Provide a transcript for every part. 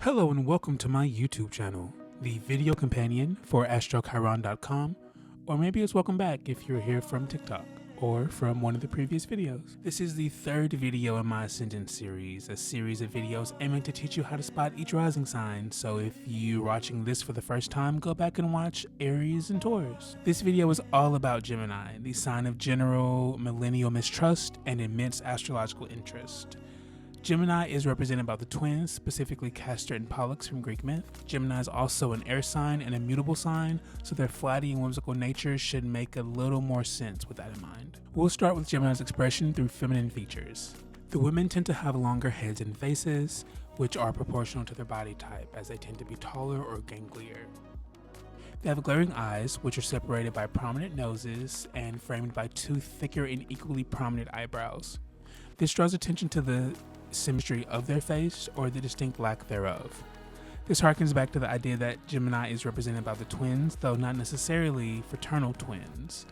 Hello and welcome to my YouTube channel, the video companion for astrochiron.com, or maybe it's welcome back if you're here from TikTok or from one of the previous videos. This is the third video in my Ascendant series, a series of videos aiming to teach you how to spot each rising sign. So if you're watching this for the first time, go back and watch Aries and Taurus. This video is all about Gemini, the sign of general millennial mistrust and immense astrological interest. Gemini is represented by the twins, specifically Castor and Pollux from Greek myth. Gemini is also an air sign and a mutable sign, so their flighty and whimsical nature should make a little more sense with that in mind. We'll start with Gemini's expression through feminine features. The women tend to have longer heads and faces, which are proportional to their body type, as they tend to be taller or ganglier. They have glaring eyes, which are separated by prominent noses and framed by two thicker and equally prominent eyebrows. This draws attention to the symmetry of their face or the distinct lack thereof. This harkens back to the idea that Gemini is represented by the twins, though not necessarily fraternal twins.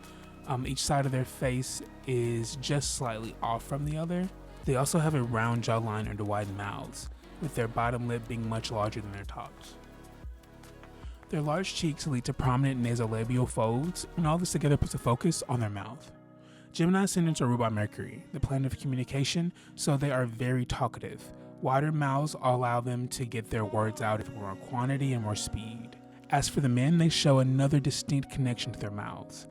Each side of their face is just slightly off from the other. They also have a round jawline under wide mouths, with their bottom lip being much larger than their tops. Their large cheeks lead to prominent nasolabial folds, and all this together puts a focus on their mouth. Gemini Ascendants are ruled by Mercury, the planet of communication, so they are very talkative. Wider mouths allow them to get their words out with more quantity and more speed. As for the men, they show another distinct connection to their mouths.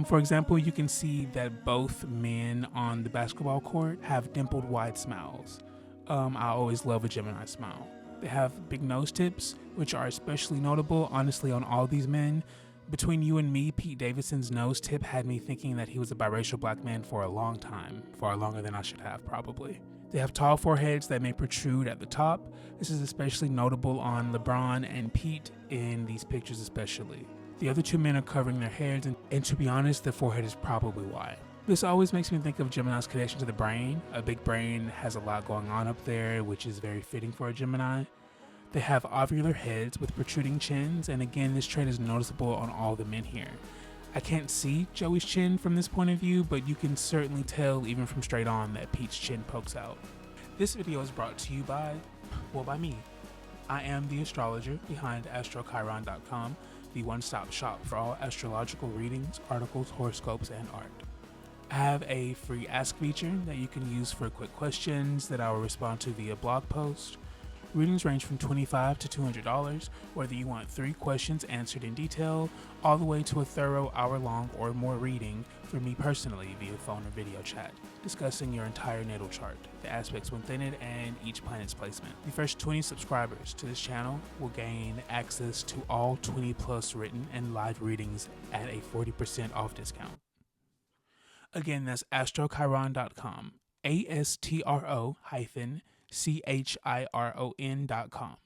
For example, you can see that both men on the basketball court have dimpled wide smiles. I always love a Gemini smile. They have big nose tips, which are especially notable, honestly, on all these men. Between you and me, Pete Davidson's nose tip had me thinking that he was a biracial black man for a long time, far longer than I should have, probably. They have tall foreheads that may protrude at the top. This is especially notable on LeBron and Pete in these pictures especially. The other two men are covering their heads, and to be honest, the forehead is probably why. This always makes me think of Gemini's connection to the brain. A big brain has a lot going on up there, which is very fitting for a Gemini. They have ovular heads with protruding chins, and again, this trait is noticeable on all the men here. I can't see Joey's chin from this point of view, but you can certainly tell even from straight on that Pete's chin pokes out. This video is brought to you by me. I am the astrologer behind Astrochiron.com, the one-stop shop for all astrological readings, articles, horoscopes, and art. I have a free ask feature that you can use for quick questions that I will respond to via blog post. Readings range from $25 to $200, whether you want 3 questions answered in detail, all the way to a thorough hour-long or more reading from me personally via phone or video chat, discussing your entire natal chart, the aspects within it, and each planet's placement. The first 20 subscribers to this channel will gain access to all 20+ written and live readings at a 40% off discount. Again, that's astrochiron.com, ASTRO-CHIRON.com.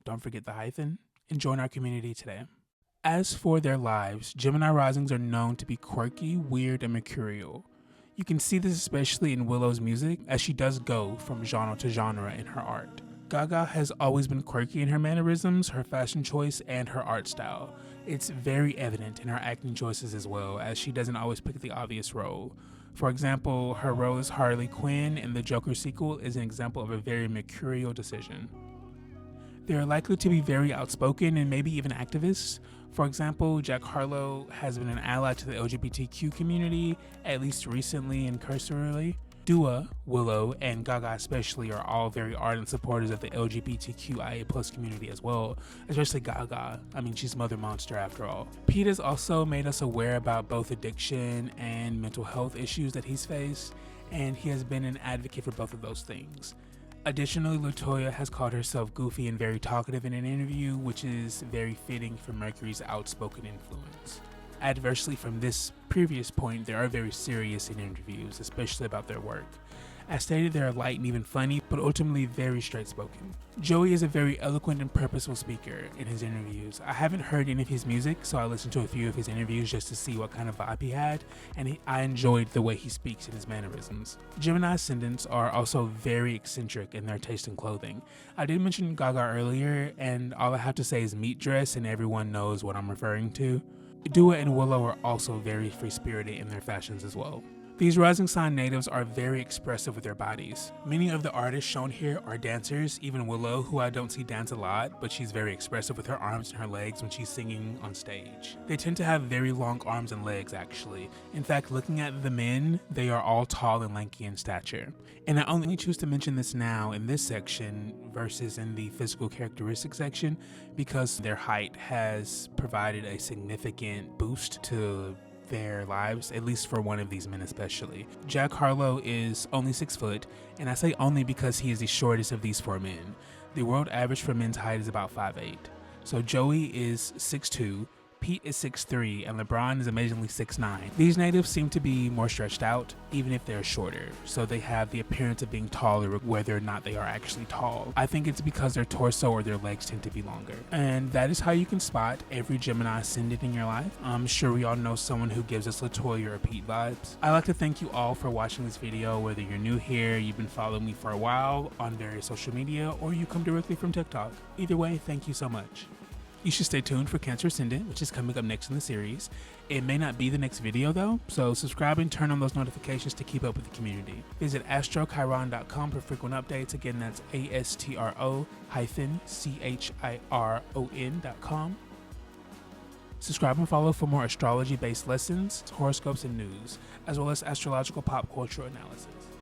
Don't forget the hyphen, and join our community today. As for their lives, Gemini risings are known to be quirky, weird, and mercurial. You can see this especially in Willow's music, as she does go from genre to genre in her art. Gaga has always been quirky in her mannerisms, her fashion choice, and her art style. It's very evident in her acting choices as well, as she doesn't always pick the obvious role. For example, her role as Harley Quinn in the Joker sequel is an example of a very mercurial decision. They are likely to be very outspoken and maybe even activists. For example, Jack Harlow has been an ally to the LGBTQ community, at least recently and cursorily. Dua, Willow, and Gaga especially are all very ardent supporters of the LGBTQIA+ community as well, especially Gaga. I mean, she's Mother Monster after all. Pete has also made us aware about both addiction and mental health issues that he's faced, and he has been an advocate for both of those things. Additionally, LaToya has called herself goofy and very talkative in an interview, which is very fitting for Mercury's outspoken influence. Adversely, from this previous point, they are very serious in interviews, especially about their work. As stated, they are light and even funny, but ultimately very straight-spoken. Joey is a very eloquent and purposeful speaker in his interviews. I haven't heard any of his music, so I listened to a few of his interviews just to see what kind of vibe he had, and I enjoyed the way he speaks and his mannerisms. Gemini Ascendants are also very eccentric in their taste in clothing. I did mention Gaga earlier, and all I have to say is meat dress, and everyone knows what I'm referring to. Dua and Willow are also very free-spirited in their fashions as well. These rising sign natives are very expressive with their bodies. Many of the artists shown here are dancers, even Willow, who I don't see dance a lot, but she's very expressive with her arms and her legs when she's singing on stage. They tend to have very long arms and legs, actually. In fact, looking at the men, they are all tall and lanky in stature. And I only choose to mention this now in this section versus in the physical characteristics section because their height has provided a significant boost to their lives, at least for one of these men especially. Jack Harlow is only 6 foot, and I say only because he is the shortest of these 4 men. The world average for men's height is about 5'8". So Joey is 6'2", Pete is 6'3", and LeBron is amazingly 6'9". These natives seem to be more stretched out, even if they're shorter, so they have the appearance of being taller whether or not they are actually tall. I think it's because their torso or their legs tend to be longer. And that is how you can spot every Gemini Ascendant in your life. I'm sure we all know someone who gives us LaToya or Pete vibes. I'd like to thank you all for watching this video, whether you're new here, you've been following me for a while on various social media, or you come directly from TikTok. Either way, thank you so much. You should stay tuned for Cancer Ascendant, which is coming up next in the series. It may not be the next video though, so subscribe and turn on those notifications to keep up with the community. Visit astrochiron.com for frequent updates. Again, that's astro-chiron.com. Subscribe and follow for more astrology-based lessons, horoscopes, and news, as well as astrological pop culture analysis.